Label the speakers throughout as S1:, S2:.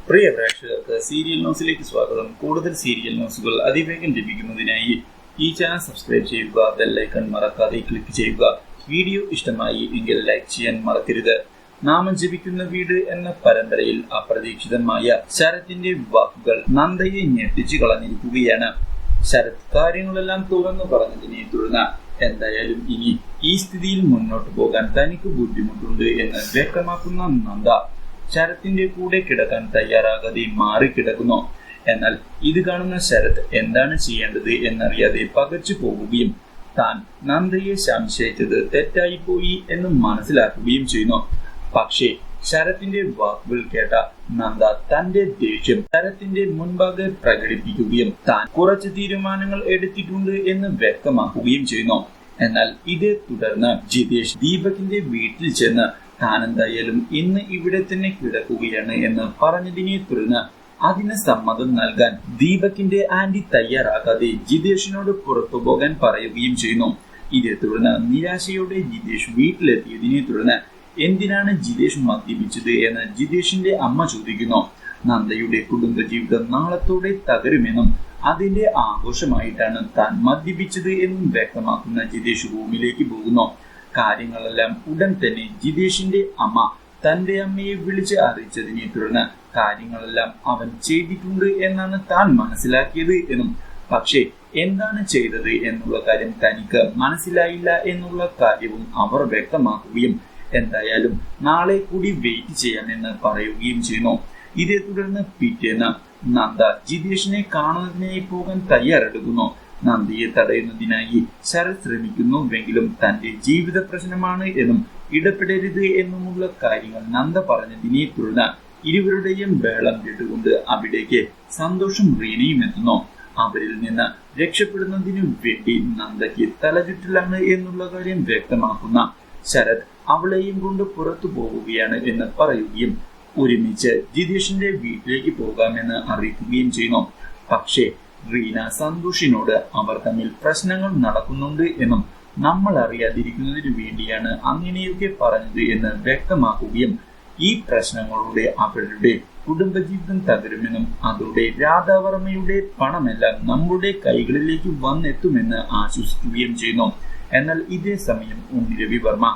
S1: പ്രിയ പ്രേക്ഷകർക്ക് സീരിയൽ ന്യൂസിലേക്ക് സ്വാഗതം. കൂടുതൽ സീരിയൽ ന്യൂസുകൾ അതിവേഗം ലഭിക്കുന്നതിനായി ഈ ചാനൽ സബ്സ്ക്രൈബ് ചെയ്യുക, ബെല്ലൈക്കൺ മറക്കാതെ ക്ലിക്ക് ചെയ്യുക. വീഡിയോ ഇഷ്ടമായി എങ്കിൽ ലൈക്ക് ചെയ്യാൻ മറക്കരുത്. നാമം ജപിക്കുന്ന വീട് എന്ന പരമ്പരയിൽ അപ്രതീക്ഷിതമായ ശരത്തിന്റെ വാക്കുകൾ നന്ദയെ ഞെട്ടിച്ചു കളഞ്ഞിരിക്കുകയാണ്. ശരത് കാര്യങ്ങളെല്ലാം തുറന്നു പറഞ്ഞതിനെ തുടർന്ന് എന്തായാലും ഇനി ഈ സ്ഥിതിയിൽ മുന്നോട്ട് പോകാൻ തനിക്ക് ബുദ്ധിമുട്ടുണ്ട് എന്ന് വ്യക്തമാക്കുന്ന നന്ദ ശരത്തിന്റെ കൂടെ കിടക്കാൻ തയ്യാറാകാതെ മാറിക്കിടക്കുന്നു. എന്നാൽ ഇത് കാണുന്ന ശരത് എന്താണ് ചെയ്യേണ്ടത് എന്നറിയാതെ പകച്ചു പോവുകയും താൻ നന്ദയെ സംശയിച്ചത് തെറ്റായിപ്പോയി എന്ന് മനസ്സിലാക്കുകയും ചെയ്യുന്നു. പക്ഷേ ശരത്തിന്റെ വാക്കുകൾ കേട്ട നന്ദ തന്റെ ദേഷ്യം ശരത്തിന്റെ മുൻപാകെ പ്രകടിപ്പിക്കുകയും താൻ കുറച്ച് തീരുമാനങ്ങൾ എടുത്തിട്ടുണ്ട് എന്ന് വ്യക്തമാക്കുകയും ചെയ്യുന്നു. എന്നാൽ ഇതേ തുടർന്ന് ജിതേഷ് ദീപകിന്റെ വീട്ടിൽ ചെന്ന് താൻ എന്തായാലും ഇന്ന് ഇവിടെ തന്നെ കിടക്കുകയാണ് എന്ന് പറഞ്ഞതിനെ തുടർന്ന് അതിന് സമ്മതം നൽകാൻ ദീപകിന്റെ ആന്റി തയ്യാറാകാതെ ജിതേഷിനോട് പുറത്തു പോകാൻ പറയുകയും ചെയ്യുന്നു. ഇതേ തുടർന്ന് നിരാശയോടെ ജിതേഷ് വീട്ടിലെത്തിയതിനെ തുടർന്ന് എന്തിനാണ് ജിതേഷ് മദ്യപിച്ചത് എന്ന് ജിതേഷിന്റെ അമ്മ ചോദിക്കുന്നു. നന്ദയുടെ കുടുംബജീവിതം നാളത്തോടെ തകരുമെന്നും അതിന്റെ ആഘോഷമായിട്ടാണ് താൻ മദ്യപിച്ചത് എന്നും വ്യക്തമാക്കുന്ന ജിതേഷ് റൂമിലേക്ക് പോകുന്നു. കാര്യങ്ങളെല്ലാം ഉടൻ തന്നെ ജിതേഷിന്റെ അമ്മ തന്റെ അമ്മയെ വിളിച്ച് അറിയിച്ചതിനെ തുടർന്ന് കാര്യങ്ങളെല്ലാം അവൻ ചെയ്തിട്ടുണ്ട് എന്നാണ് താൻ മനസ്സിലാക്കിയത് എന്നും പക്ഷേ എന്താണ് ചെയ്തത് എന്നുള്ള കാര്യം തനിക്ക് മനസ്സിലായില്ല എന്നുള്ള കാര്യവും അവർ വ്യക്തമാക്കുകയും എന്തായാലും നാളെ കൂടി വെയിറ്റ് ചെയ്യാമെന്ന് പറയുകയും ചെയ്യുന്നു. ഇതേ തുടർന്ന് പിറ്റേന്ന് നന്ദ ജിതേഷിനെ കാണുന്നതിനായി പോകാൻ തയ്യാറെടുക്കുന്നു. നന്ദയെ തടയുന്നതിനായി ശരത് ശ്രമിക്കുന്നുവെങ്കിലും തന്റെ ജീവിത പ്രശ്നമാണ് എന്നും ഇടപെടരുത് എന്നുമുള്ള കാര്യങ്ങൾ നന്ദ പറഞ്ഞതിനെ തുടർന്ന് ഇരുവരുടെയും ബഹളം കേട്ടുകൊണ്ട് അവിടേക്ക് സന്തോഷം റീനയും എത്തുന്നു. അവരിൽ നിന്ന് രക്ഷപ്പെടുന്നതിനു വേണ്ടി നന്ദയ്ക്ക് തലചുറ്റലാണ് എന്നുള്ള കാര്യം വ്യക്തമാക്കുന്ന ശരത് അവളെയും കൊണ്ട് പുറത്തു പോവുകയാണ് എന്ന് പറയുകയും ഒരുമിച്ച് ജിതേഷിന്റെ വീട്ടിലേക്ക് പോകാമെന്ന് അറിയിക്കുകയും ചെയ്യുന്നു. പക്ഷേ റീന സന്തോഷിനോട് അവർ തമ്മിൽ പ്രശ്നങ്ങൾ നടക്കുന്നുണ്ട് എന്നും നമ്മൾ അറിയാതിരിക്കുന്നതിനു വേണ്ടിയാണ് അങ്ങനെയൊക്കെ പറഞ്ഞത് എന്ന് വ്യക്തമാക്കുകയും ഈ പ്രശ്നങ്ങളുടെ അവരുടെ കുടുംബജീവിതം തകരുമെന്നും അതോടെ രാധാവർമ്മയുടെ പണമെല്ലാം നമ്മുടെ കൈകളിലേക്ക് വന്നെത്തുമെന്ന് ആശ്വസിക്കുകയും ചെയ്യുന്നു. എന്നാൽ ഇതേ സമയം രവിവർമ്മ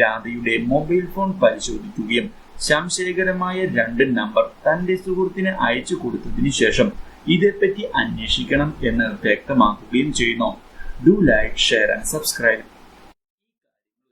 S1: രാധയുടെ മൊബൈൽ ഫോൺ പരിശോധിക്കുകയും സംശയകരമായ 2 നമ്പർ തന്റെ സുഹൃത്തിന് അയച്ചു കൊടുത്തതിനു ശേഷം ഇതേപ്പറ്റി അന്വേഷിക്കണം എന്ന് വ്യക്തമാക്കുകയും ചെയ്യുന്നു. Do like, share and subscribe.